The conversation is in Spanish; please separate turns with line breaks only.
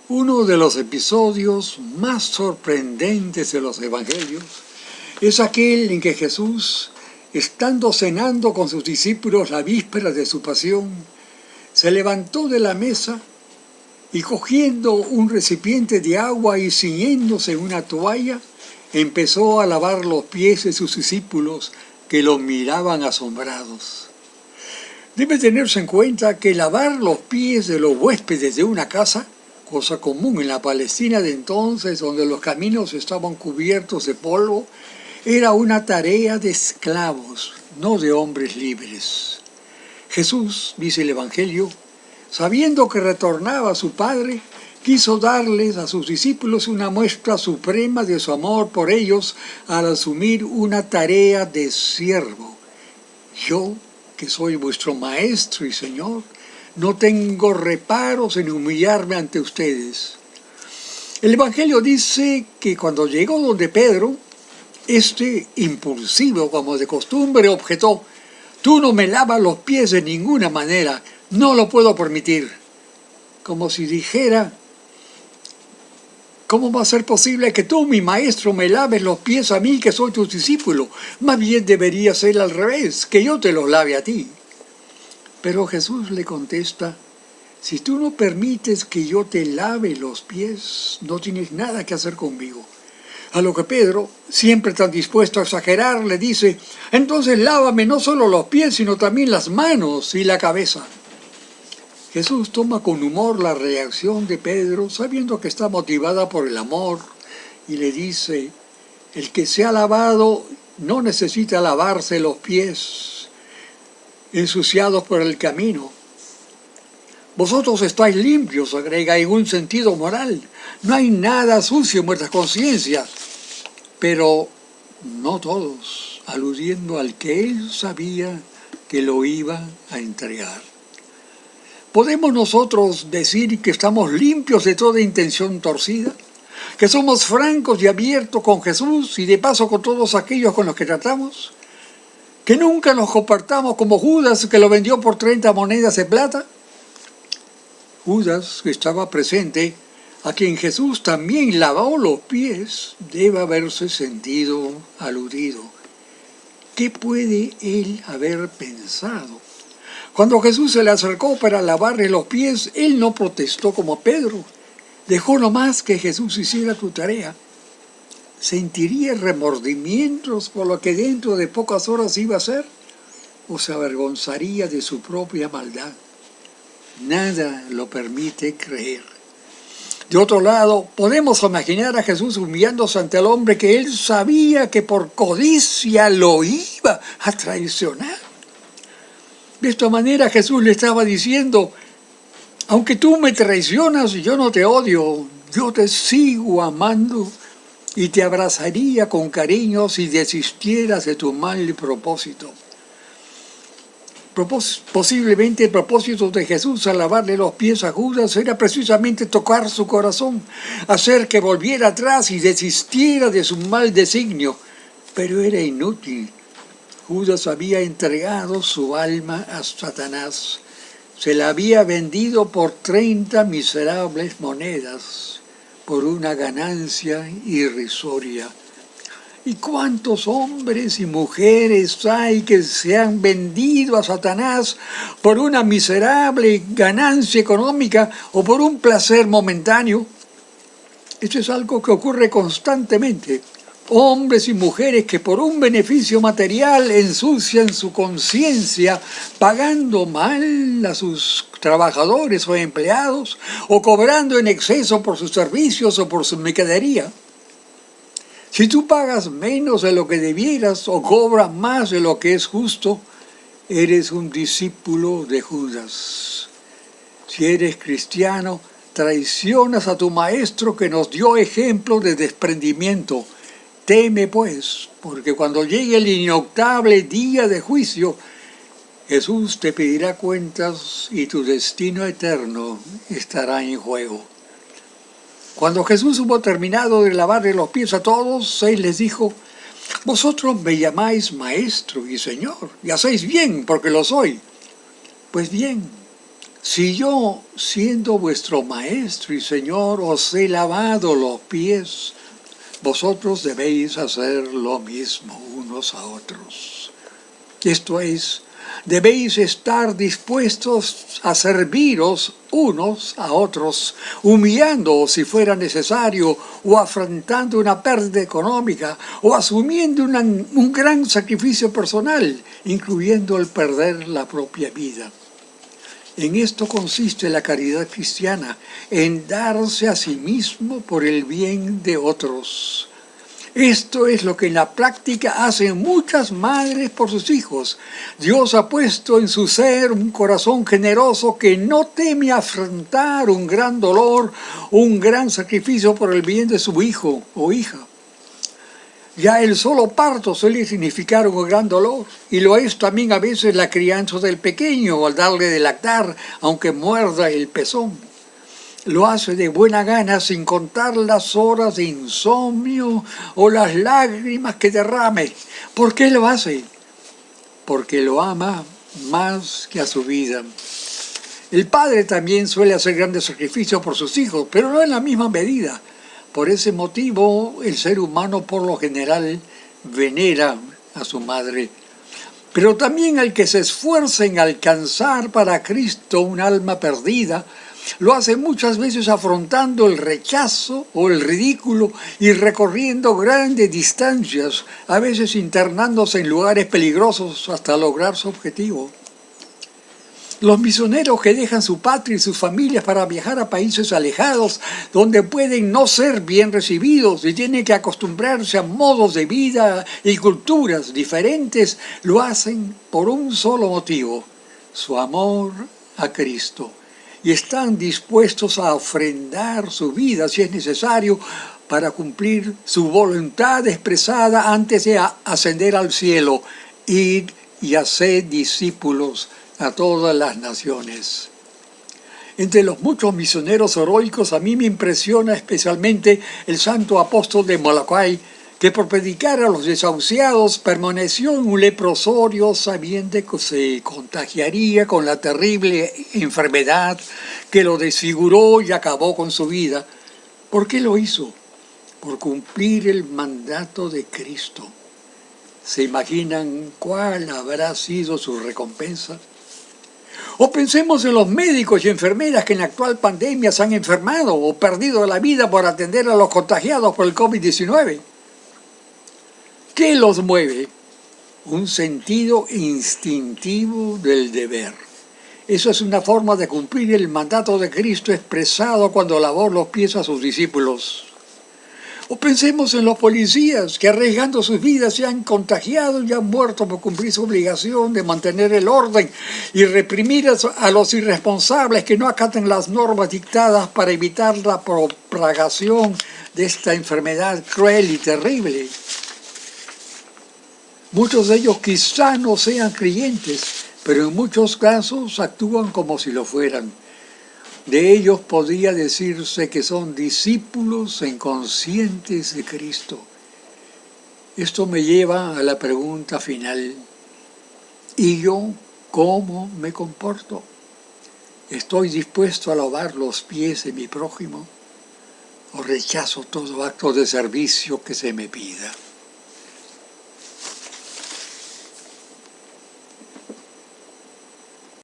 Uno de los episodios más sorprendentes de los evangelios es aquel en que Jesús, estando cenando con sus discípulos la víspera de su pasión, se levantó de la mesa y cogiendo un recipiente de agua y ciñéndose una toalla, empezó a lavar los pies de sus discípulos que lo miraban asombrados. Debe tenerse en cuenta que lavar los pies de los huéspedes de una casa, cosa común en la Palestina de entonces, donde los caminos estaban cubiertos de polvo, era una tarea de esclavos, no de hombres libres. Jesús, dice el Evangelio, sabiendo que retornaba a su Padre, quiso darles a sus discípulos una muestra suprema de su amor por ellos al asumir una tarea de siervo. Yo, que soy vuestro Maestro y Señor, no tengo reparos en humillarme ante ustedes. El Evangelio dice que cuando llegó donde Pedro, este, impulsivo como de costumbre, objetó: «Tú no me lavas los pies de ninguna manera, no lo puedo permitir». Como si dijera: «¿Cómo va a ser posible que tú, mi maestro, me laves los pies a mí, que soy tu discípulo? Más bien debería ser al revés, que yo te los lave a ti». Pero Jesús le contesta: «Si tú no permites que yo te lave los pies, no tienes nada que hacer conmigo». A lo que Pedro, siempre tan dispuesto a exagerar, le dice: «Entonces lávame no solo los pies, sino también las manos y la cabeza». Jesús toma con humor la reacción de Pedro, sabiendo que está motivada por el amor, y le dice: «El que se ha lavado no necesita lavarse los pies ensuciados por el camino. Vosotros estáis limpios», agrega, en un sentido moral. No hay nada sucio en vuestras conciencias, pero no todos, aludiendo al que él sabía que lo iba a entregar. ¿Podemos nosotros decir que estamos limpios de toda intención torcida? ¿Que somos francos y abiertos con Jesús y de paso con todos aquellos con los que tratamos? ¿Que nunca nos comportamos como Judas, que lo vendió por 30 monedas de plata? Judas, que estaba presente, a quien Jesús también lavó los pies, debe haberse sentido aludido. ¿Qué puede él haber pensado? Cuando Jesús se le acercó para lavarle los pies, él no protestó como Pedro. Dejó nomás que Jesús hiciera su tarea. ¿Sentiría remordimientos por lo que dentro de pocas horas iba a hacer? ¿O se avergonzaría de su propia maldad? Nada lo permite creer. De otro lado, podemos imaginar a Jesús humillándose ante el hombre que él sabía que por codicia lo iba a traicionar. De esta manera Jesús le estaba diciendo: «Aunque tú me traicionas, yo no te odio, yo te sigo amando y te abrazaría con cariño si desistieras de tu mal propósito». Posiblemente el propósito de Jesús al lavarle los pies a Judas era precisamente tocar su corazón, hacer que volviera atrás y desistiera de su mal designio. Pero era inútil. Judas había entregado su alma a Satanás. Se la había vendido por 30 miserables monedas, por una ganancia irrisoria. ¿Y cuántos hombres y mujeres hay que se han vendido a Satanás por una miserable ganancia económica o por un placer momentáneo? Esto es algo que ocurre constantemente. Hombres y mujeres que por un beneficio material ensucian su conciencia pagando mal a sus trabajadores o empleados o cobrando en exceso por sus servicios o por su mercadería. Si tú pagas menos de lo que debieras o cobras más de lo que es justo, eres un discípulo de Judas. Si eres cristiano, traicionas a tu Maestro que nos dio ejemplo de desprendimiento. Teme pues, porque cuando llegue el inoctable día de juicio, Jesús te pedirá cuentas y tu destino eterno estará en juego. Cuando Jesús hubo terminado de lavarle los pies a todos, él les dijo: «Vosotros me llamáis Maestro y Señor, y hacéis bien porque lo soy. Pues bien, Si yo, siendo vuestro maestro y señor, os he lavado los pies, vosotros debéis hacer lo mismo unos a otros. Esto es, debéis estar dispuestos a serviros unos a otros, humillándoos si fuera necesario, o afrontando una pérdida económica, o asumiendo un gran sacrificio personal, incluyendo el perder la propia vida. En esto consiste la caridad cristiana, en darse a sí mismo por el bien de otros. Esto es lo que en la práctica hacen muchas madres por sus hijos. Dios ha puesto en su ser un corazón generoso que no teme afrontar un gran dolor, un gran sacrificio por el bien de su hijo o hija. Ya el solo parto suele significar un gran dolor, y lo es también a veces la crianza del pequeño al darle de lactar, aunque muerda el pezón. Lo hace de buena gana sin contar las horas de insomnio o las lágrimas que derrame. ¿Por qué lo hace? Porque lo ama más que a su vida. El padre también suele hacer grandes sacrificios por sus hijos, pero no en la misma medida. Por ese motivo, el ser humano por lo general venera a su madre. Pero también el que se esfuerza en alcanzar para Cristo un alma perdida, lo hace muchas veces afrontando el rechazo o el ridículo y recorriendo grandes distancias, a veces internándose en lugares peligrosos hasta lograr su objetivo. Los misioneros que dejan su patria y sus familias para viajar a países alejados, donde pueden no ser bien recibidos y tienen que acostumbrarse a modos de vida y culturas diferentes, lo hacen por un solo motivo: su amor a Cristo. Y están dispuestos a ofrendar su vida, si es necesario, para cumplir su voluntad expresada antes de ascender al cielo: ir y hacer discípulos a todas las naciones. Entre los muchos misioneros heroicos, a mí me impresiona especialmente el santo apóstol de Malakai, que por predicar a los desahuciados permaneció en un leprosorio sabiendo que se contagiaría con la terrible enfermedad que lo desfiguró y acabó con su vida. ¿Por qué lo hizo? Por cumplir el mandato de Cristo. ¿Se imaginan cuál habrá sido su recompensa? O pensemos en los médicos y enfermeras que en la actual pandemia se han enfermado o perdido la vida por atender a los contagiados por el COVID-19. ¿Qué los mueve? Un sentido instintivo del deber. Eso es una forma de cumplir el mandato de Cristo expresado cuando lavó los pies a sus discípulos. O pensemos en los policías que arriesgando sus vidas se han contagiado y han muerto por cumplir su obligación de mantener el orden y reprimir a los irresponsables que no acatan las normas dictadas para evitar la propagación de esta enfermedad cruel y terrible. Muchos de ellos quizá no sean creyentes, pero en muchos casos actúan como si lo fueran. De ellos podría decirse que son discípulos inconscientes de Cristo. Esto me lleva a la pregunta final: ¿y yo cómo me comporto? ¿Estoy dispuesto a lavar los pies de mi prójimo? ¿O rechazo todo acto de servicio que se me pida?